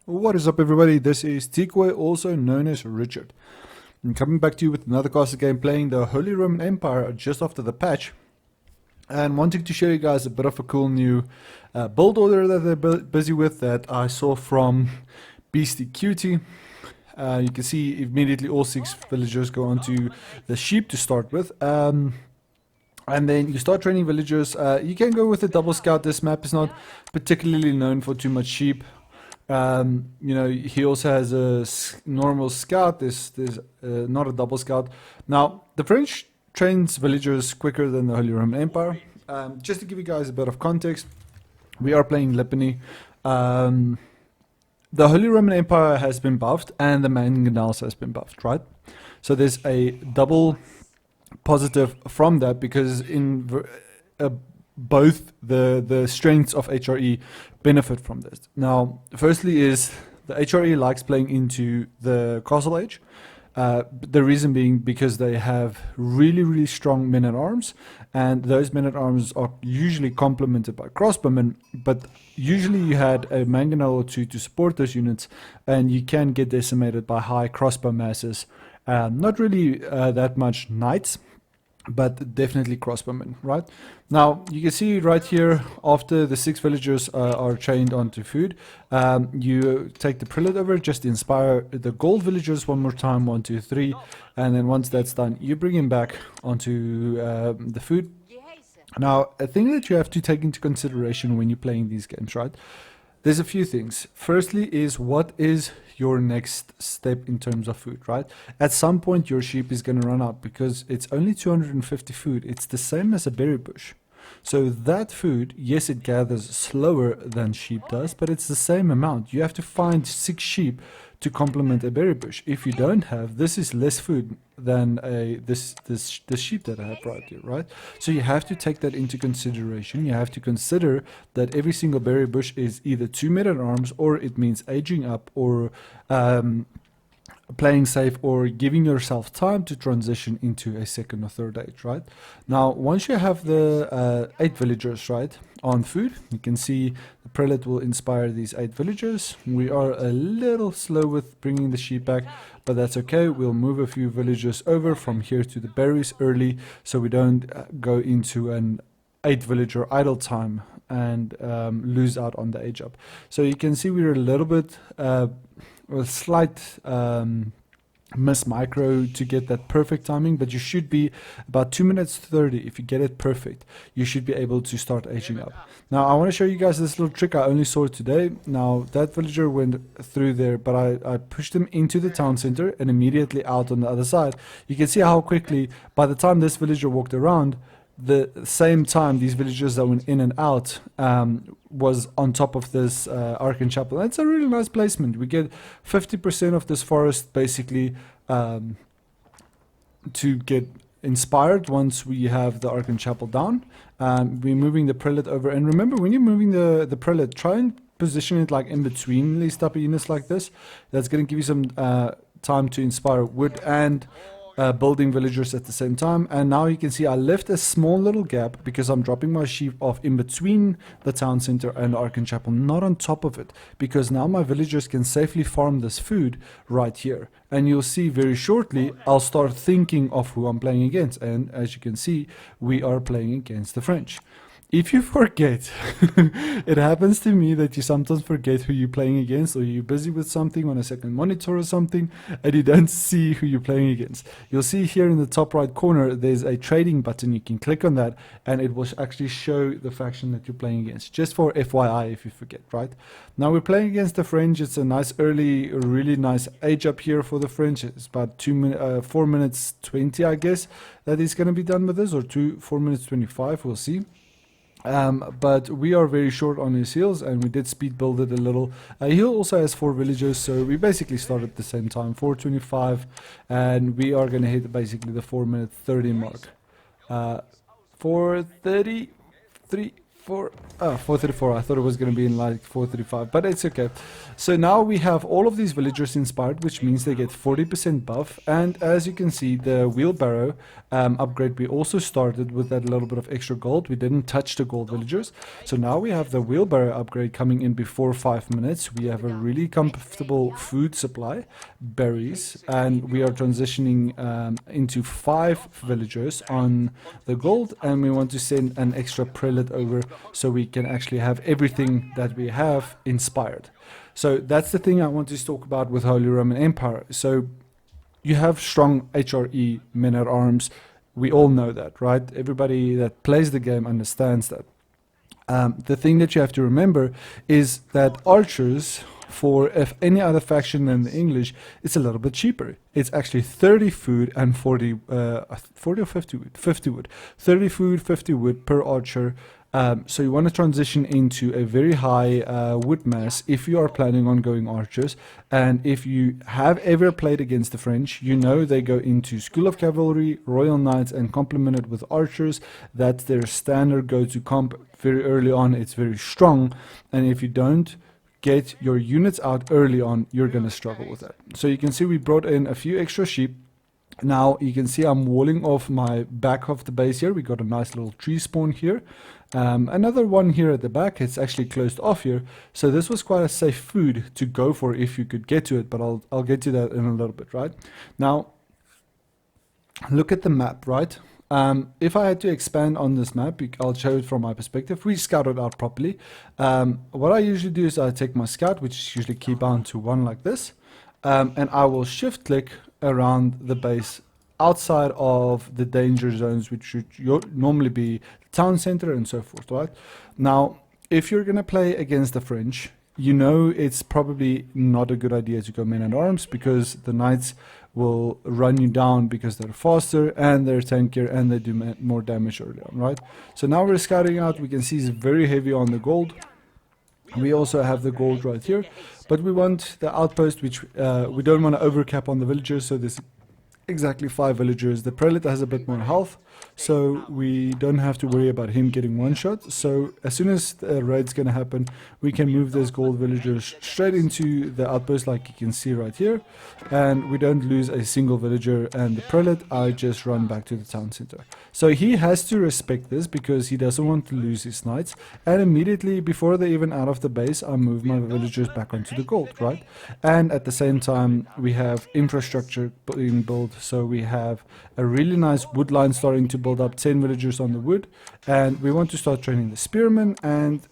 What is up, everybody? This is Tikwe, also known as Richard. I'm coming back to you with another caster game playing the Holy Roman Empire just after the patch, and wanting to show you guys a bit of a cool new build order that they're busy with that I saw from Beastie Cutie. You can see immediately all 6 villagers go onto the sheep to start with. And then you start training villagers. You can go with a double scout. This map is not particularly known for too much sheep. He also has a normal scout. There's not a double scout. Now, the French trains villagers quicker than the Holy Roman Empire. Just to give you guys a bit of context, we are playing Lipany. The Holy Roman Empire has been buffed and the mangonels has been buffed, right? So there's a double positive from that, because in both the strengths of HRE benefit from this. Now, firstly is the HRE likes playing into the castle age. The reason being because they have really strong men at arms, and those men at arms are usually complemented by crossbowmen, but usually you had a mangonel or two to support those units, and you can get decimated by high crossbow masses. Not really that much knights, but definitely crossbowmen, right? Now, you can see right here, after the 6 villagers are trained onto food, you take the prelate over, just inspire the gold villagers one more time, 1, 2, 3, and then once that's done, you bring him back onto the food. Now, a thing that you have to take into consideration when you're playing these games, right? There's a few things. Firstly is, what is your next step in terms of food, right? At some point your sheep is going to run out, because it's only 250 food. It's the same as a berry bush. So that food, yes, it gathers slower than sheep does, but it's the same amount. You have to find 6 sheep to complement a berry bush. If you don't have, this is less food than this sheep that I have right here, right? So you have to take that into consideration. You have to consider that every single berry bush is either 2 men at arms, or it means aging up, or playing safe, or giving yourself time to transition into a 2nd or 3rd age, right? Now, once you have the 8 villagers, right, on food, you can see the prelate will inspire these 8 villagers. We are a little slow with bringing the sheep back, but that's okay. We'll move a few villagers over from here to the berries early, so we don't go into an 8 villager idle time and lose out on the age up. So you can see we're a little bit a slight miss micro to get that perfect timing, but you should be about 2 minutes 30. If you get it perfect, you should be able to start aging up. Now, I want to show you guys this little trick. I only saw it today. Now, that villager went through there, but I pushed him into the town center and immediately out on the other side. You can see how quickly, by the time this villager walked around, the same time these villagers that went in and out was on top of this Arcan Chapel. That's a really nice placement. We get 50% of this forest basically to get inspired once we have the Arcan Chapel down. We're moving the prelate over, and remember, when you're moving the prelate, try and position it like in between these type of units like this. That's going to give you some time to inspire wood and building villagers at the same time. And now you can see I left a small little gap because I'm dropping my sheep off in between the town center and the Arcan Chapel, not on top of it, because now my villagers can safely farm this food right here. And you'll see very shortly I'll start thinking of who I'm playing against, and as you can see, we are playing against the French. If you forget, it happens to me that you sometimes forget who you're playing against, or you're busy with something on a second monitor or something, and you don't see who you're playing against. You'll see here in the top right corner, there's a trading button. You can click on that, and it will actually show the faction that you're playing against, just for FYI if you forget, right? Now, we're playing against the French. It's a nice early, really nice age up here for the French. It's about 4 minutes 20, I guess, that is going to be done with this, or 4 minutes 25, we'll see. But we are very short on his heals, and we did speed build it a little. He also has 4 villagers, so we basically started at the same time, 4:25, and we are going to hit basically the 4 minute 30 mark. 4:33, 434. I thought it was going to be in like 435, but it's okay. So now we have all of these villagers inspired, which means they get 40% buff. And as you can see, the wheelbarrow upgrade, we also started with that little bit of extra gold. We didn't touch the gold villagers. So now we have the wheelbarrow upgrade coming in before 5 minutes. We have a really comfortable food supply, berries, and we are transitioning into 5 villagers on the gold, and we want to send an extra prelate over so we can actually have everything that we have inspired. So that's the thing I want to talk about with Holy Roman Empire. So you have strong HRE men at arms. We all know that, right? Everybody that plays the game understands that. The thing that you have to remember is that archers, for if any other faction than the English, it's a little bit cheaper. It's actually 30 food and 40 or 50 wood. 50 wood. 30 food, 50 wood per archer. So you want to transition into a very high wood mass if you are planning on going archers. And if you have ever played against the French, you know they go into School of Cavalry, Royal Knights, and complemented with archers. That's their standard go-to comp. Very early on, it's very strong. And if you don't get your units out early on, you're going to struggle with that. So you can see we brought in a few extra sheep. Now you can see I'm walling off my back of the base here. We got a nice little tree spawn here. Another one here at the back. It's actually closed off here. So this was quite a safe food to go for if you could get to it, but I'll get to that in a little bit, right? Now, look at the map, right? If I had to expand on this map, I'll show it from my perspective. We scouted out properly. What I usually do is I take my scout, which is usually keybound to 1 like this, and I will shift click around the base outside of the danger zones, which should normally be the town center and so forth, right? Now, if you're going to play against the French, you know it's probably not a good idea to go men at arms, because the knights will run you down because they're faster and they're tankier and they do more damage early on, right? So now we're scouting out. We can see it's very heavy on the gold. We also have the gold right here, but we want the outpost, which we don't want to overcap on the villagers, so there's exactly 5 villagers. The prelate has a bit more health, so we don't have to worry about him getting one shot. So as soon as the raid's going to happen, we can move those gold villagers straight into the outpost, like you can see right here, and we don't lose a single villager. And the prelate, I just run back to the town center. So he has to respect this because he doesn't want to lose his knights, and immediately before they're even out of the base, I move my villagers back onto the gold, right? And at the same time, we have infrastructure being built. So we have a really nice wood line starting to build up, 10 villagers on the wood, and we want to start training the spearmen and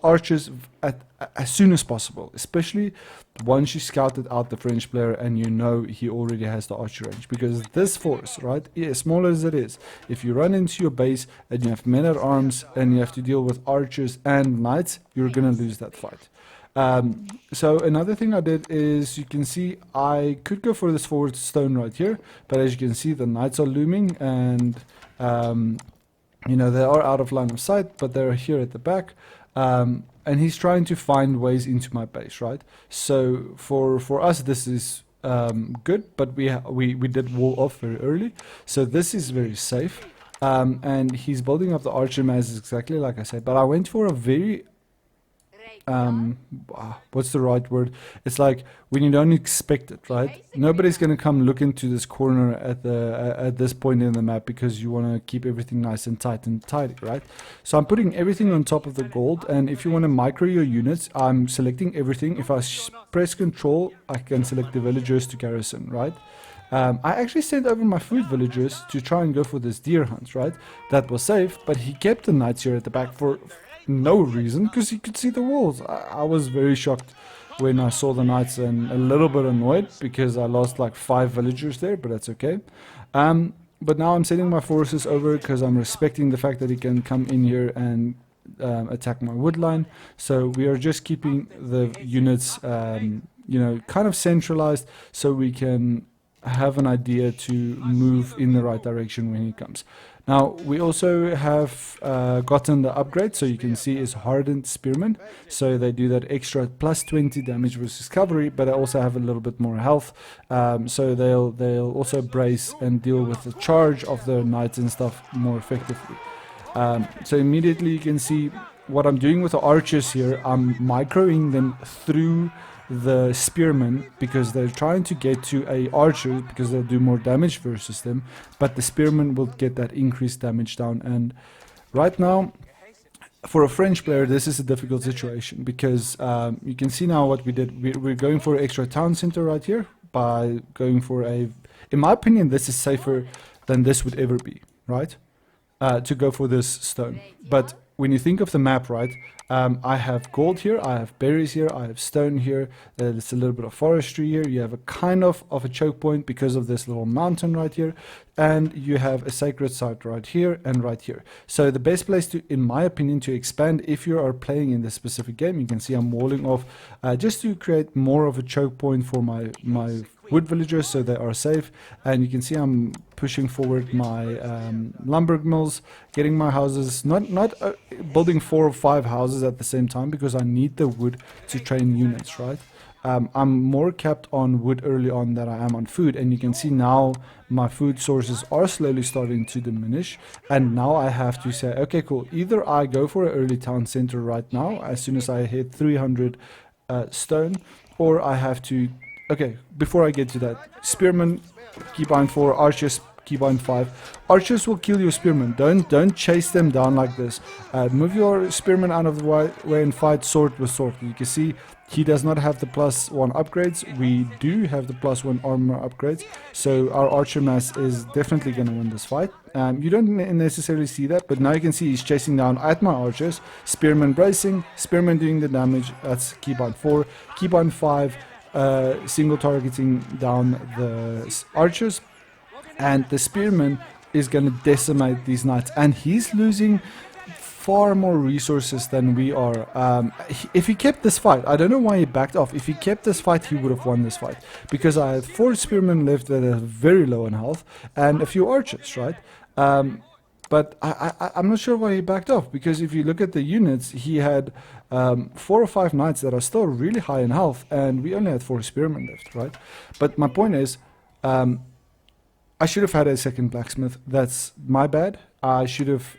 archers as soon as possible, especially once you scouted out the French player and you know he already has the archer range, because this force, right, as small as it is, if you run into your base and you have men at arms and you have to deal with archers and knights, you're gonna lose that fight. So another thing I did is, you can see I could go for this forward stone right here, but as you can see the knights are looming, and you know, they are out of line of sight, but they're here at the back, and he's trying to find ways into my base, right? So for us this is good, but we did wall off very early, so this is very safe, and he's building up the archer mass exactly like I said, but I went for a very what's the right word? It's like when you don't expect it, right? Nobody's going to come look into this corner at this point in the map because you want to keep everything nice and tight and tidy, right? So I'm putting everything on top of the gold, and if you want to micro your units, I'm selecting everything. If I press control, I can select the villagers to garrison, right? I actually sent over my food villagers to try and go for this deer hunt, right? That was safe, but he kept the knights here at the back for no reason, because he could see the walls. I was very shocked when I saw the knights and a little bit annoyed because I lost like 5 villagers there, but that's okay. But now I'm sending my forces over because I'm respecting the fact that he can come in here and attack my wood line. So we are just keeping the units you know, kind of centralized so we can have an idea to move in the right direction when he comes. Now we also have gotten the upgrade, so you can see is hardened spearmen, so they do that extra plus 20 damage versus cavalry, but they also have a little bit more health, so they'll also brace and deal with the charge of the knights and stuff more effectively. So immediately you can see what I'm doing with the archers here. I'm microing them through the spearmen because they're trying to get to a archer because they'll do more damage versus them, but the spearmen will get that increased damage down. And right now, for a French player, this is a difficult situation because you can see now what we did. We're going for an extra town center right here by going for a, in my opinion, this is safer than this would ever be, right? To go for this stone. But when you think of the map, right, I have gold here, I have berries here, I have stone here, there's a little bit of forestry here, you have a kind of a choke point because of this little mountain right here, and you have a sacred site right here and right here. So the best place to, in my opinion, to expand if you are playing in this specific game, you can see I'm walling off just to create more of a choke point for my wood villagers so they are safe. And you can see I'm pushing forward my lumber mills, getting my houses, not building 4 or 5 houses at the same time because I need the wood to train units, right? I'm more capped on wood early on than I am on food, and you can see now my food sources are slowly starting to diminish, and now I have to say, okay, cool, either I go for an early town center right now as soon as I hit 300 stone, or I have to, okay, before I get to that, spearmen, keybind 4, archers, keybind 5. Archers will kill your spearmen. Don't chase them down like this. Move your spearmen out of the way and fight sword with sword. You can see he does not have the +1 upgrades. We do have the +1 armor upgrades. So our archer mass is definitely going to win this fight. You don't necessarily see that, but now you can see he's chasing down at my archers. Spearmen bracing, spearmen doing the damage. That's keybind 4. Keybind 5, single targeting down the archers. And the spearman is going to decimate these knights, and he's losing far more resources than we are. If he kept this fight, I don't know why he backed off. If he kept this fight, he would have won this fight, because I had 4 spearmen left that are very low in health and a few archers, right? But I'm not sure why he backed off, because if you look at the units, he had 4 or 5 knights that are still really high in health, and we only had 4 spearmen left, right? But my point is, I should have had a second blacksmith. That's my bad. I should have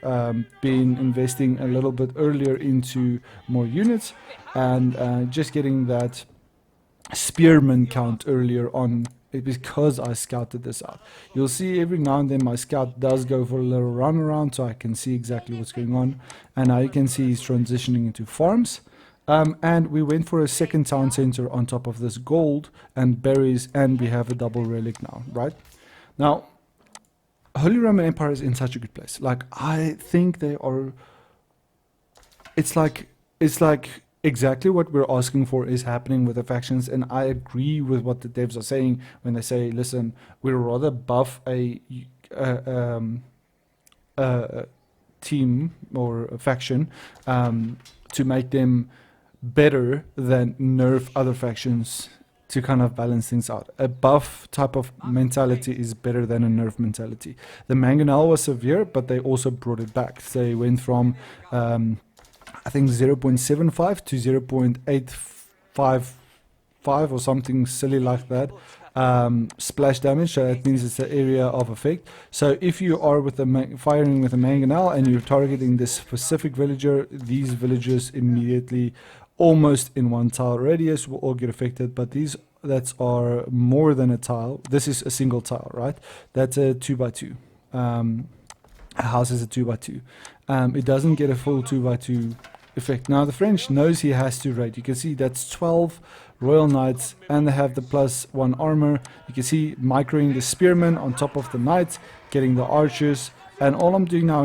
been investing a little bit earlier into more units and just getting that spearman count earlier on, because I scouted this out. You'll see every now and then my scout does go for a little run around so I can see exactly what's going on. And now you can see he's transitioning into farms. And we went for a second town center on top of this gold and berries, and we have a double relic now, right? Now, Holy Roman Empire is in such a good place. Like, I think they are, it's like exactly what we're asking for is happening with the factions, and I agree with what the devs are saying when they say, listen, we'd rather buff a team or a faction to make them better than nerf other factions to kind of balance things out. A buff type of mentality is better than a nerf mentality. The Mangonel was severe, but they also brought it back. They went from, I think, 0.75 to 0.855 or something silly like that. Splash damage, so that means it's the area of effect. So if you are with the firing with a Mangonel and you're targeting this specific villager, these villagers immediately, almost in 1 tile radius, will all get affected. But these that are more than a tile, this is a single tile, right? That's a 2x2. A house is a 2x2. It doesn't get a full 2x2 effect. Now the French knows he has to raid. You can see that's 12 royal knights, and they have the +1 armor. You can see microing the spearmen on top of the knights, getting the archers. And all I'm doing now,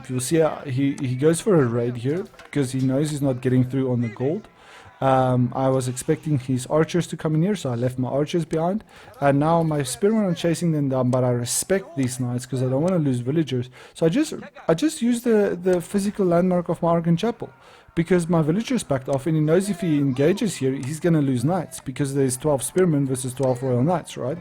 you'll see he goes for a raid here because he knows he's not getting through on the gold. I was expecting his archers to come in here, so I left my archers behind. And now my spearmen are chasing them down, but I respect these knights because I don't want to lose villagers. So I just use the physical landmark of my Arkan Chapel, because my villagers backed off, and he knows if he engages here, he's going to lose knights because there's 12 spearmen versus 12 royal knights, right?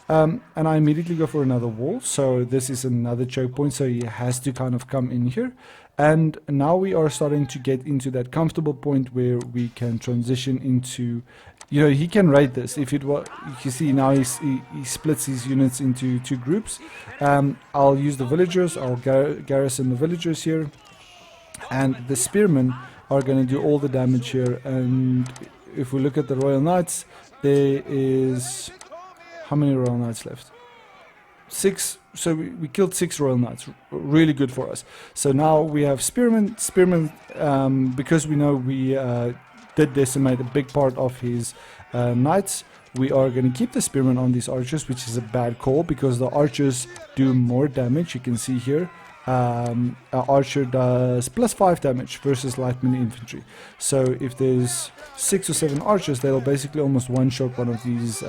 And I immediately go for another wall, so this is another choke point, so he has to kind of come in here. And now we are starting to get into that comfortable point where we can transition into you know, he can raid this. If it was, you see now he splits his units into 2 groups. I'll use the villagers. I'll garrison the villagers here, and the spearmen are going to do all the damage here. And if we look at the Royal Knights, there is how many Royal Knights left? 6. So we killed 6 Royal Knights. Really good for us. So now we have spearmen. Because we know we did decimate a big part of his knights, we are going to keep the spearmen on these archers, which is a bad call because the archers do more damage. You can see here an archer does +5 damage versus lightning infantry. So if there's 6 or 7 archers, they'll basically almost one-shot one of these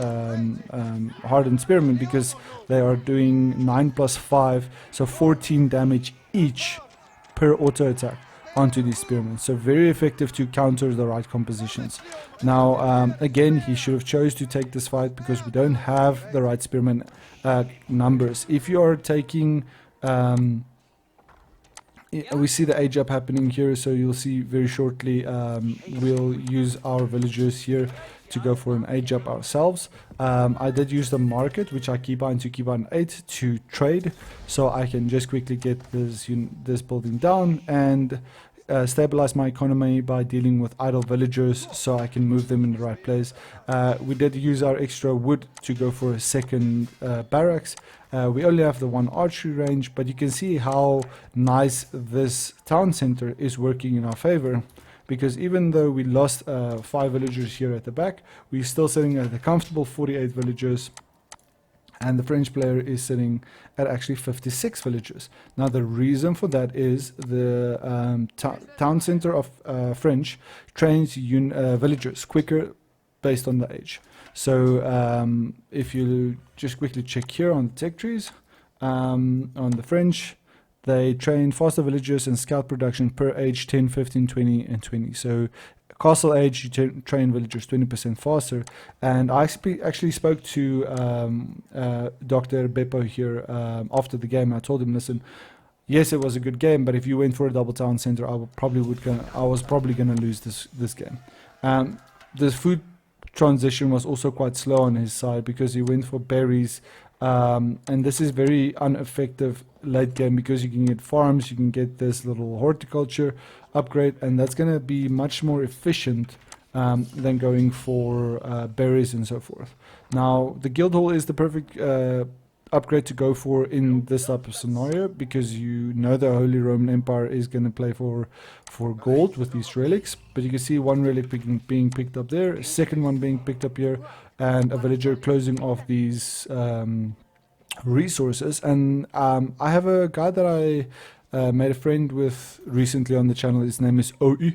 hardened spearmen, because they are doing 9 + 5, so 14 damage each per auto attack onto these spearmen. So very effective to counter the right compositions. Now again, he should have chose to take this fight because we don't have the right spearmen numbers. If you are taking we see the age up happening here, so you'll see very shortly we'll use our villagers here to go for an age up ourselves. I did use the market, which I keybind to keybind 8 to trade, so I can just quickly get this building down and stabilize my economy by dealing with idle villagers, so I can move them in the right place. We did use our extra wood to go for a second barracks. We only have the 1 archery range, but you can see how nice this town center is working in our favor, because even though we lost 5 villagers here at the back, we're still sitting at a comfortable 48 villagers, and the French player is sitting at actually 56 villagers. Now the reason for that is the town center of French trains villagers quicker based on the age. So if you just quickly check here on the tech trees, on the French, they train faster villagers and scout production per age 10, 15, 20 and 20. So castle age, you train villagers 20% faster. And I actually spoke to Dr. Beppo here after the game. I told him, listen, yes, it was a good game, but if you went for a double town center, I was probably gonna lose this game. The food transition was also quite slow on his side because he went for berries, and this is very ineffective late game because you can get farms, you can get this little horticulture upgrade, and that's going to be much more efficient than going for berries and so forth. Now the guild hall is the perfect upgrade to go for in this type of scenario, because you know the Holy Roman Empire is going to play for gold with these relics. But you can see 1 relic being picked up there, a second one being picked up here, and a villager closing off these resources. And I have a guy that I made a friend with recently on the channel. His name is OE.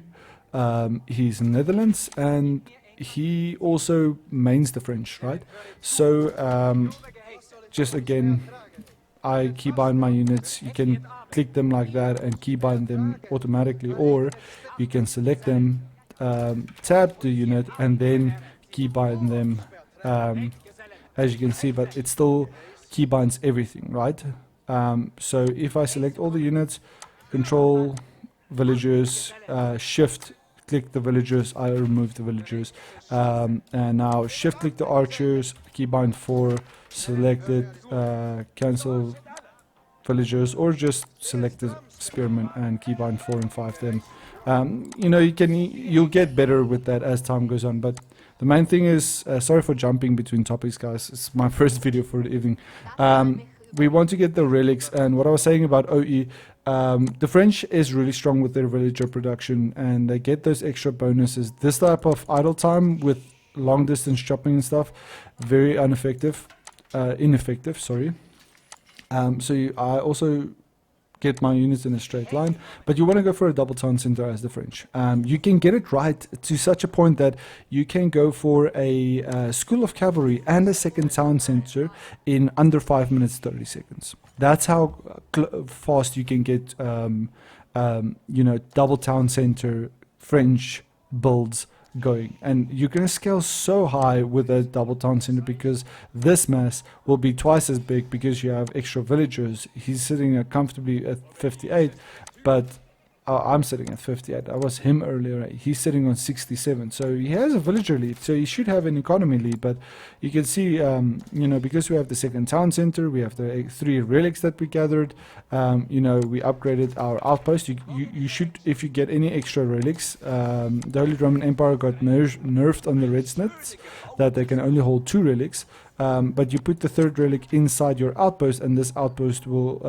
He's in Netherlands, and he also mains the French, right? So just again, I keybind my units. You can click them like that and keybind them automatically, or you can select them, tab the unit, and then keybind them, as you can see, but it still keybinds everything, right? So if I select all the units, control villagers, shift click the villagers, I remove the villagers, and now shift click the archers, keybind 4, select it, cancel villagers, or just select the spearmen and keybind 4 and 5 then. You know, you'll get better with that as time goes on, but the main thing is, sorry for jumping between topics guys, it's my first video for the evening. We want to get the relics, and what I was saying about OE, the French is really strong with their villager production, and they get those extra bonuses. This type of idle time with long distance shopping and stuff, very ineffective, sorry. I also get my units in a straight line, but you want to go for a double town center as the French. You can get it right to such a point that you can go for a school of cavalry and a second town center in under 5 minutes 30 seconds. That's how fast you can get you know, double town center French builds going, and you're going to scale so high with a double town center because this mass will be twice as big because you have extra villagers. He's sitting comfortably at 58, but I'm sitting at 58. I was him earlier. He's sitting on 67. So he has a villager lead. So he should have an economy lead. But you can see, you know, because we have the second town center, we have the 3 relics that we gathered. You know, we upgraded our outpost. You should, if you get any extra relics, the Holy Roman Empire got nerfed on the red snits, that they can only hold 2 relics. But you put the 3rd relic inside your outpost, and this outpost will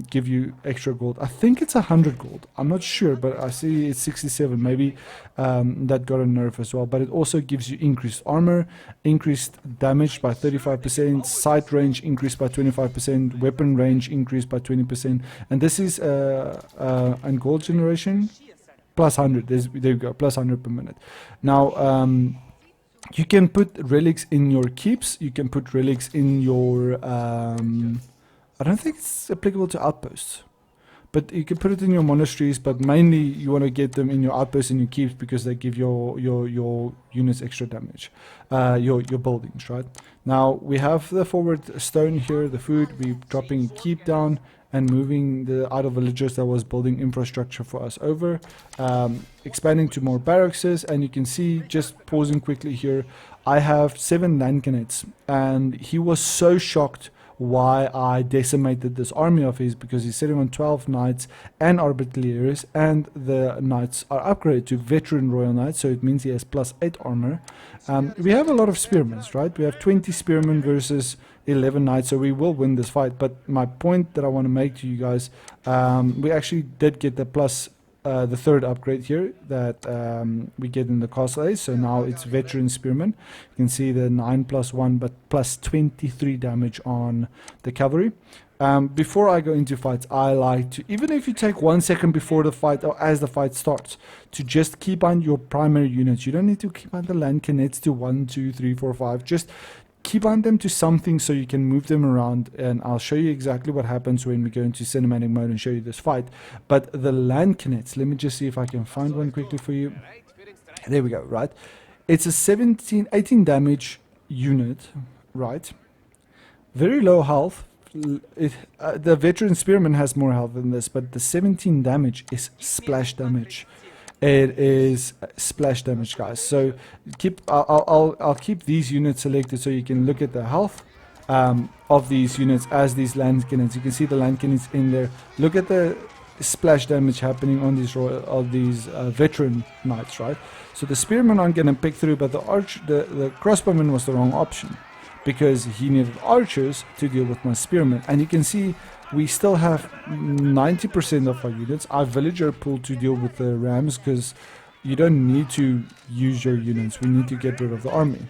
give you extra gold. I think it's 100 gold. I'm not sure, but I see it's 67. Maybe that got a nerf as well. But it also gives you increased armor, increased damage by 35%, sight range increased by 25%, weapon range increased by 20%. And this is and gold generation plus 100. There you go, plus 100 per minute. Now, you can put relics in your keeps. You can put relics in your... I don't think it's applicable to outposts. But you can put it in your monasteries, but mainly you want to get them in your outposts and your keeps because they give your units extra damage. Your buildings, right? Now, we have the forward stone here, the food. We're dropping keep down and moving the idle villagers that was building infrastructure for us over, expanding to more barracks, and you can see, just pausing quickly here, I have 7 landcanates, and he was so shocked why I decimated this army of his, because he's sitting on 12 knights and arbaletiers, and the knights are upgraded to veteran royal knights, so it means he has plus 8 armor. We have a lot of spearmen, right? We have 20 spearmen versus 11 knights, so we will win this fight. But my point that I want to make to you guys, we actually did get the plus the 3rd upgrade here that we get in the castle age. So now it's veteran spearmen. You can see the 9+1 but plus 23 damage on the cavalry. Before I go into fights, I like to, even if you take 1 second before the fight or as the fight starts, to just keep on your primary units. You don't need to keep on the landcanates to 1, 2, 3, 4, 5. Just keep on them to something so you can move them around, and I'll show you exactly what happens when we go into cinematic mode and show you this fight. But the landcanates, let me just see if I can find one quickly for you. There we go, right? It's a 18 damage unit, right? Very low health. The veteran spearman has more health than this, but the 17 damage is splash damage. It is splash damage, guys. So I'll keep these units selected so you can look at the health of these units as these land cannons. You can see the land cannons in there. Look at the splash damage happening on these veteran knights, right? So the spearmen aren't going to pick through, but the crossbowman was the wrong option, because he needed archers to deal with my spearmen. And you can see we still have 90% of our units. Our villager pool to deal with the rams, because you don't need to use your units. We need to get rid of the army.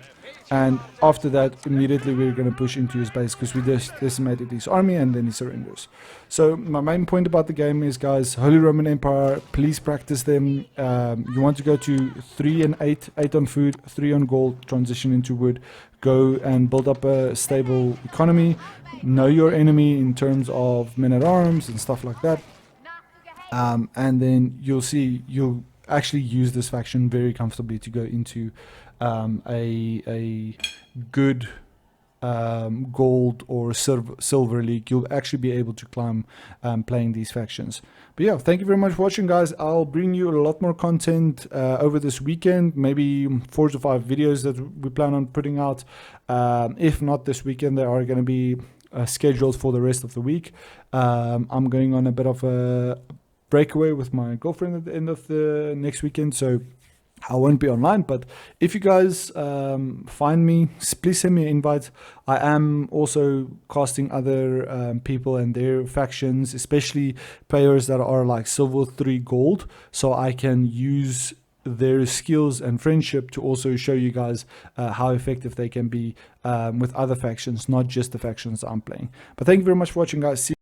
And after that, immediately we're going to push into his base, because we just decimated his army and then he surrenders. So my main point about the game is, guys, Holy Roman Empire, please practice them. You want to go to 3 and 8, 8 on food, 3 on gold, transition into wood. Go and build up a stable economy. Know your enemy in terms of men-at-arms and stuff like that. And then you'll see you'll actually use this faction very comfortably to go into a good gold or silver league. You'll actually be able to climb playing these factions. But yeah, thank you very much for watching, guys. I'll bring you a lot more content over this weekend, maybe 4 to 5 videos that we plan on putting out. If not this weekend, they are going to be scheduled for the rest of the week. I'm going on a bit of a breakaway with my girlfriend at the end of the next weekend, so I won't be online. But if you guys find me, please send me an invite. I am also casting other people and their factions, especially players that are like silver 3 gold, so I can use their skills and friendship to also show you guys how effective they can be with other factions, not just the factions I'm playing. But thank you very much for watching, guys. See